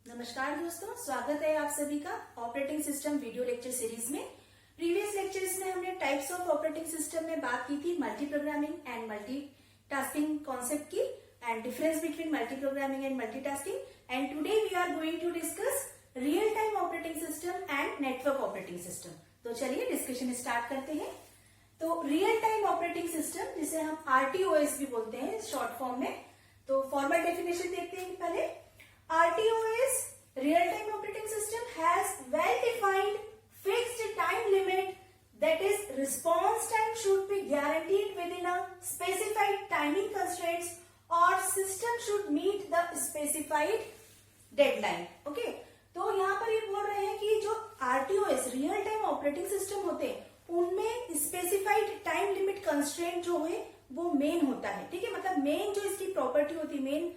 नमस्कार दोस्तों, स्वागत है आप सभी का operating system video lecture series में। प्रीवियस लेक्चर्स में हमने टाइप्स ऑफ ऑपरेटिंग सिस्टम में बात की थी multi programming and multitasking concept की and difference between multi programming and multitasking. And today we are going to discuss real time operating system and network operating system. तो चलिए discussion start करते हैं। तो रियल टाइम ऑपरेटिंग सिस्टम जिसे हम RTOS भी बोलते हैं शॉर्ट फॉर्म में। तो फॉर्मल डेफिनेशन देखते हैं पहले। RTOS, real-time operating system, has well-defined fixed time limit, that is, response time should be guaranteed within a specified timing constraints or system should meet the specified deadline. Okay? तो यहाँ पर ये बोल रहे हैं कि जो RTOS, real-time operating system होते हैं, उनमें specified time limit constraint जो है वो मेन होता है। ठीक है, मतलब मेन जो इसकी प्रॉपर्टी होती है, मेन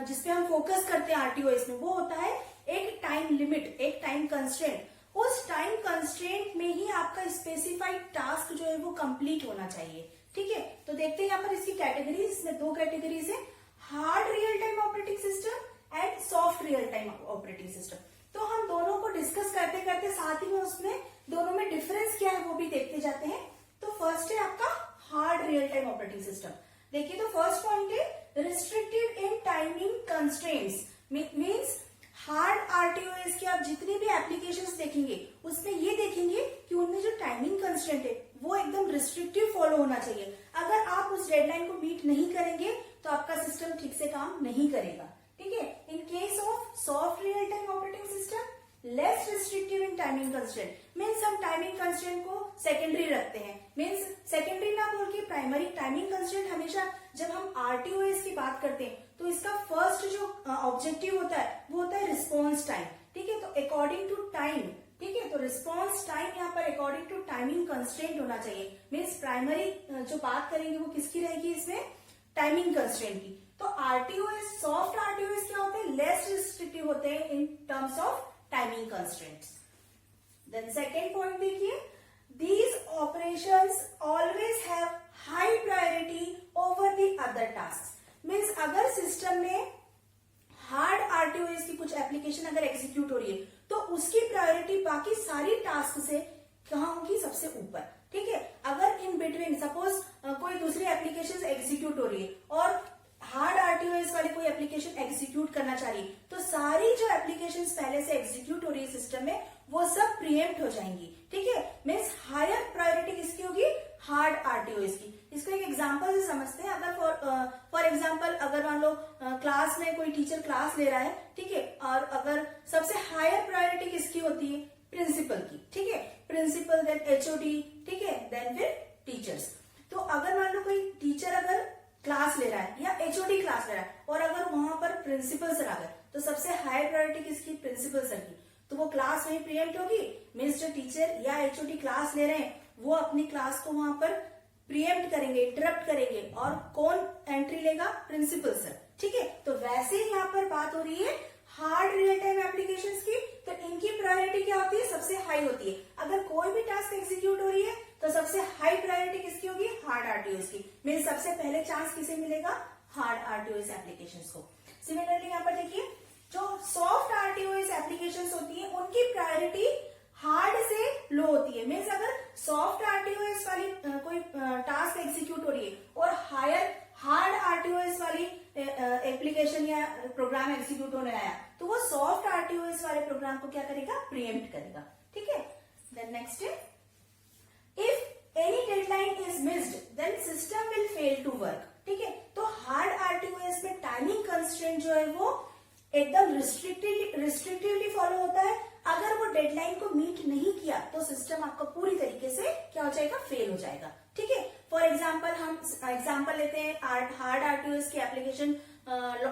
जिसपे हम फोकस करते हैं RTOS में, वो होता है एक टाइम लिमिट, एक टाइम कंस्ट्रेंट। उस टाइम कंस्ट्रेंट में ही आपका स्पेसिफाइड टास्क जो है वो कंप्लीट होना चाहिए। ठीक है, तो देखते हैं यहाँ पर इसकी कैटेगरीज। इसमें दो कैटेगरीज है, hard real time operating system and soft real time operating system. तो हम दोनों को डिस्कस करते करते साथ ही में उसमें दोनों में डिफरेंस क्या है वो भी देखते जाते हैं। तो फर्स्ट है आपका hard real time operating system. देखिए, तो फर्स्ट पॉइंट है restrictive in timing constraints. Means hard RTOS के आप जितनी भी एप्लीकेशंस देखेंगे उसमें ये देखेंगे कि उनमें जो टाइमिंग कंस्ट्रेंट है वो एकदम रिस्ट्रिक्टिव फॉलो होना चाहिए। अगर आप उस डेडलाइन को मीट नहीं करेंगे तो आपका सिस्टम ठीक से काम नहीं करेगा। ठीक है, in case of soft real time operating system less restrictive in timing constraint. Means हम टाइमिंग कंस्ट्रेंट को सेकेंडरी रखते हैं। मीन्स सेकेंडरी ना बोल के प्राइमरी टाइमिंग कंस्ट्रेंट। हमेशा जब हम RTOS की बात करते हैं तो इसका फर्स्ट जो ऑब्जेक्टिव होता है वो होता है रिस्पॉन्स टाइम। ठीक है, तो अकॉर्डिंग टू टाइम, ठीक है, तो रिस्पॉन्स टाइम यहाँ पर अकॉर्डिंग टू टाइमिंग कंस्ट्रेंट होना चाहिए। मीन्स प्राइमरी जो बात करेंगे वो किसकी रहेगी इसमें, टाइमिंग कंस्ट्रेंट की। तो RTOS, सॉफ्ट RTOS क्या होते हैं, लेस रिस्ट्रिक्टिव होते हैं in terms of timing constraints. Then second point देखिए, these operations always have high priority over the other tasks. Means अगर सिस्टम में हार्ड RTOS की कुछ एप्लीकेशन अगर एग्जीक्यूट हो रही है तो उसकी प्रायोरिटी बाकी सारी टास्क से कहाँ होगी, सबसे ऊपर। ठीक है, अगर इन बिटवीन सपोज कोई दूसरी एप्लीकेशन एग्जीक्यूट हो रही है और हार्ड RTOS वाली कोई एप्लीकेशन एग्जीक्यूट करना चाह रही है तो सारी जो एप्लीकेशन पहले से एग्जीक्यूट हो रही है सिस्टम में वो सब प्रीएम्प्ट हो जाएंगी। ठीक है, मीन्स हायर प्रायोरिटी किसकी होगी, हार्ड RTOS की। इसको एक एग्जांपल से समझते हैं। अगर फॉर एग्जांपल अगर मान लो क्लास में कोई टीचर क्लास ले रहा है, ठीक है, और अगर सबसे हायर प्रायोरिटी किसकी होती है, प्रिंसिपल की। ठीक है, प्रिंसिपल, देन HOD, ठीक है, देन फिर टीचर्स। तो अगर मान लो कोई टीचर अगर क्लास ले रहा है या HOD क्लास ले रहा है और अगर वहां पर प्रिंसिपल सर आ गए तो सबसे हाई प्रायोरिटी किसकी, प्रिंसिपल सर की। तो वो क्लास वहीं प्रीएम्प्ट होगी। मीन्स जो टीचर या HOD क्लास ले रहे हैं वो अपनी क्लास को वहां पर प्रीएम्प्ट करेंगे, इंटरप्ट करेंगे, और कौन एंट्री लेगा, प्रिंसिपल सर। ठीक है, तो वैसे ही यहाँ पर बात हो रही है हार्ड रियल टाइम एप्लीकेशंस की। तो इनकी प्रायोरिटी क्या होती है, सबसे हाई होती है। अगर कोई भी टास्क एग्जीक्यूट हो रही है तो सबसे हाई प्रायोरिटी किसकी होगी, हार्ड RTOS की। मीन्स सबसे पहले चांस किसे मिलेगा, हार्ड RTOS एप्लीकेशंस को। सिमिलरली यहाँ पर देखिए, जो सॉफ्ट RTOS एप्लीकेशंस होती है उनकी प्रायोरिटी हार्ड से लो होती है। मीन्स अगर सॉफ्ट RTOS वाली कोई टास्क एग्जीक्यूट हो रही है और हार्ड RTOS वाली एप्लीकेशन या प्रोग्राम एग्जीक्यूट होने आया तो वो सॉफ्ट RTOS वाले प्रोग्राम को क्या करेगा, प्रीएम्प्ट करेगा। ठीक है, देन नेक्स्ट है, if any deadline is missed then system will fail to work. ठीक है, तो हार्ड RTOS में टाइमिंग कंस्ट्रेंट जो है वो एकदम रिस्ट्रिक्टिवली फॉलो होता है। अगर वो डेडलाइन को मीट नहीं किया तो सिस्टम आपका पूरी तरीके से क्या हो जाएगा, फेल हो जाएगा। ठीक है, फॉर एग्जांपल हम एग्जांपल लेते हैं हार्ड RTOS की एप्लीकेशन,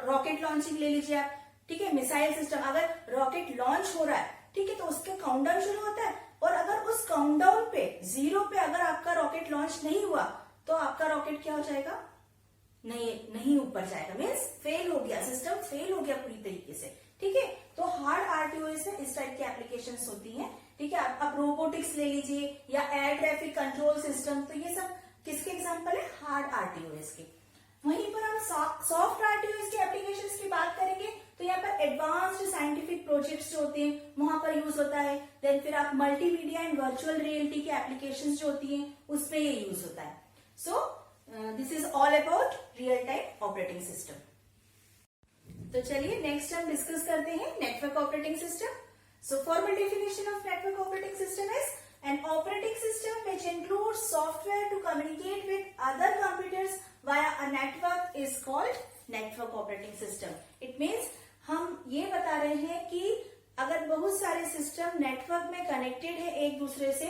रॉकेट लॉन्चिंग ले लीजिए आप। ठीक है, मिसाइल सिस्टम, अगर रॉकेट लॉन्च हो रहा है, ठीक है, तो उसके काउंटडाउन शुरू होता है और अगर उस काउंटडाउन पे 0 पे अगर आपका रॉकेट लॉन्च नहीं हुआ तो आपका रॉकेट क्या हो जाएगा, नहीं ऊपर जाएगा। मीन्स फेल हो गया, सिस्टम फेल हो गया पूरी तरीके से। ठीक है, तो हार्ड RTOS में इस टाइप की एप्लीकेशंस होती हैं। ठीक है, आप रोबोटिक्स ले लीजिए या एयर ट्रैफिक कंट्रोल सिस्टम, तो ये सब किसके एग्जांपल है, हार्ड RTOS के। वहीं पर हम सॉफ्ट RTOS की एप्लीकेशंस की बात करेंगे तो यहाँ पर एडवांस्ड साइंटिफिक प्रोजेक्ट्स जो होते हैं वहां पर यूज होता है। देन फिर आप मल्टीमीडिया एंड वर्चुअल रियलिटी की एप्लीकेशंस जो होती हैं उसमें ये यूज होता है। So this is all about real time operating system. तो चलिए नेक्स्ट हम डिस्कस करते हैं network operating system. So formal definition of network operating system is an operating system which includes software to communicate with other computers via a network is called network operating system. It means हम ये बता रहे हैं कि अगर बहुत सारे system network में कनेक्टेड है एक दूसरे से,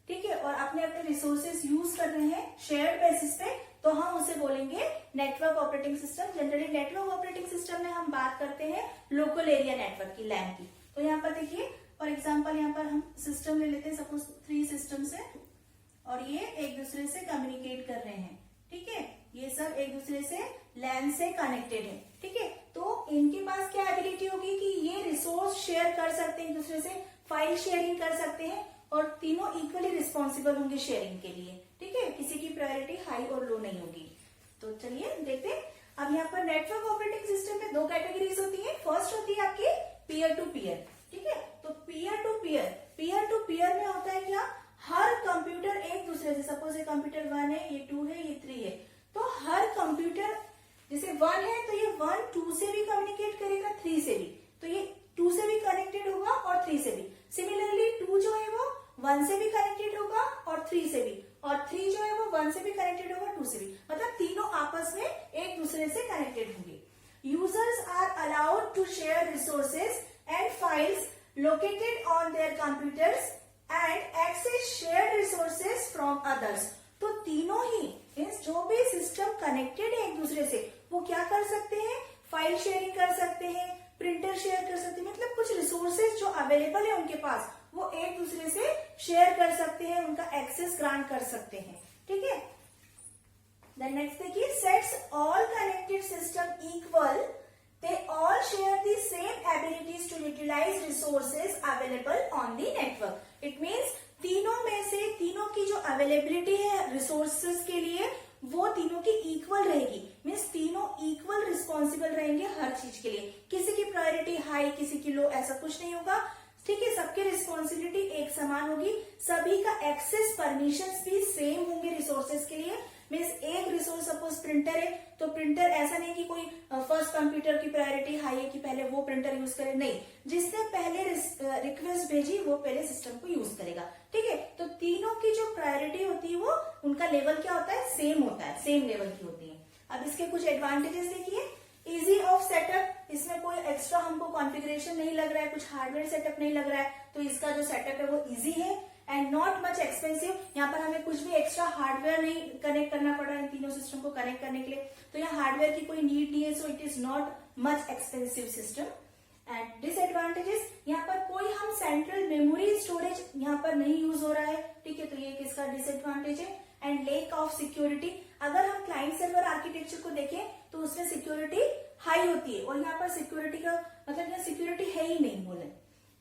ठीक है, और अपने अपने रिसोर्सेज यूज कर रहे हैं शेयर्ड बेसिस पे, तो हम उसे बोलेंगे network operating system. Generally network operating system में हम बात करते हैं लोकल एरिया नेटवर्क की, लैन की। तो यहाँ पर देखिए फॉर एग्जाम्पल यहाँ पर हम सिस्टम ले लेते हैं, सपोज 3 सिस्टम्स है और ये एक दूसरे से कम्युनिकेट कर रहे हैं, ठीक है, ये सब एक दूसरे से लैन से कनेक्टेड है, ठीक है। तो इनके पास क्या एबिलिटी होगी कि ये रिसोर्स शेयर कर सकते हैं एक दूसरे से, फाइल शेयरिंग कर सकते हैं और तीनों इक्वली रिस्पॉन्सिबल होंगे शेयरिंग के लिए, ठीक है, किसी की प्रायोरिटी हाई और लो नहीं होगी। तो चलिए देखते हैं। अब यहाँ पर नेटवर्क ऑपरेटिंग सिस्टम में 2 कैटेगरीज होती है। फर्स्ट होती है आपकी पीयर टू पीयर, ठीक है। तो पीयर टू पीयर में होता है क्या, हर कंप्यूटर एक दूसरे से, सपोज ये कंप्यूटर 1 है, ये 2 है, ये 3 है, तो हर कंप्यूटर जैसे 1 है तो ये 1 2 से भी कम्युनिकेट करेगा, 3 से भी, तो ये 2 से भी कनेक्टेड होगा और 3 से भी। सिमिलरली 2 जो है वो 1 से भी कनेक्टेड होगा और 3 से भी, और 3 जो है वो 1 से भी कनेक्टेड होगा, 2 से भी, मतलब तीनों आपस में एक दूसरे से कनेक्टेड होंगे। Users are allowed to share resources and files located on their computers and access shared resources from others। तो तीनों ही मीन्स जो भी सिस्टम कनेक्टेड है एक दूसरे से वो क्या कर सकते हैं, फाइल शेयरिंग कर सकते हैं, प्रिंटर शेयर कर सकते हैं, मतलब कुछ रिसोर्सेज जो अवेलेबल है उनके पास वो एक दूसरे से शेयर कर सकते हैं, उनका एक्सेस ग्रांट कर सकते हैं, ठीक है। देन नेक्स्ट देखिए, sets all connected system equal, they all share the same abilities to utilize resources available on the network। It means तीनों में से तीनों की जो अवेलेबिलिटी है रिसोर्सेज के लिए वो तीनों की इक्वल रहेगी, मीन्स तीनों इक्वल रिस्पॉन्सिबल रहेंगे हर चीज के लिए, किसी की प्रायोरिटी हाई किसी की लो ऐसा कुछ नहीं होगा, ठीक है। सबकी रिस्पॉन्सिबिलिटी एक समान होगी, सभी का एक्सेस परमिशंस भी सेम होंगे रिसोर्सेज के लिए। मीन्स एक रिसोर्स सपोज प्रिंटर है तो प्रिंटर ऐसा नहीं कि कोई फर्स्ट कंप्यूटर की प्रायोरिटी हाई है कि पहले वो प्रिंटर यूज करे, नहीं, जिसने पहले रिक्वेस्ट भेजी वो पहले सिस्टम को यूज करेगा, ठीक है। तो तीनों की जो प्रायोरिटी होती है वो उनका लेवल क्या होता है, सेम होता है, सेम लेवल की होती है। अब इसके कुछ एडवांटेजेस देखिए, इजी ऑफ सेटअप, इसमें कोई एक्स्ट्रा हमको कॉन्फ़िगरेशन नहीं लग रहा है, कुछ हार्डवेयर सेटअप नहीं लग रहा है, तो इसका जो सेटअप है वो इजी है। एंड नॉट मच एक्सपेंसिव, यहाँ पर हमें कुछ भी एक्स्ट्रा हार्डवेयर नहीं कनेक्ट करना पड़ रहा है इन तीनों सिस्टम को कनेक्ट करने के लिए, तो यहाँ हार्डवेयर की कोई नीड नहीं है, so it is not much expensive system. And disadvantages, यहाँ पर कोई हम सेंट्रल मेमोरी स्टोरेज यहाँ पर नहीं यूज हो रहा है, ठीक है, तो ये किसका डिसएडवांटेज है। एंड लेक ऑफ सिक्योरिटी, अगर हम क्लाइंट सर्वर आर्किटेक्चर को देखें तो उसमें सिक्योरिटी हाई होती है और यहाँ पर सिक्योरिटी का मतलब यहाँ सिक्योरिटी है ही नहीं बोले।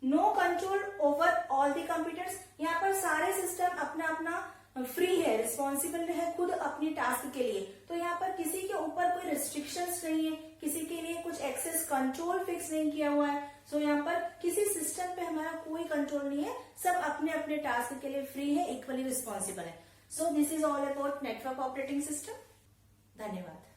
No control over all the computers, यहाँ पर सारे सिस्टम अपना अपना फ्री है, रिस्पॉन्सिबल है खुद अपनी टास्क के लिए, तो यहाँ पर किसी के ऊपर कोई रिस्ट्रिक्शंस नहीं है, किसी के लिए कुछ एक्सेस कंट्रोल फिक्स नहीं किया हुआ है। सो यहाँ पर किसी सिस्टम पे हमारा कोई कंट्रोल नहीं है, सब अपने अपने टास्क के लिए फ्री है, इक्वली रिस्पॉन्सिबल है। So this is all about network operating system. धन्यवाद।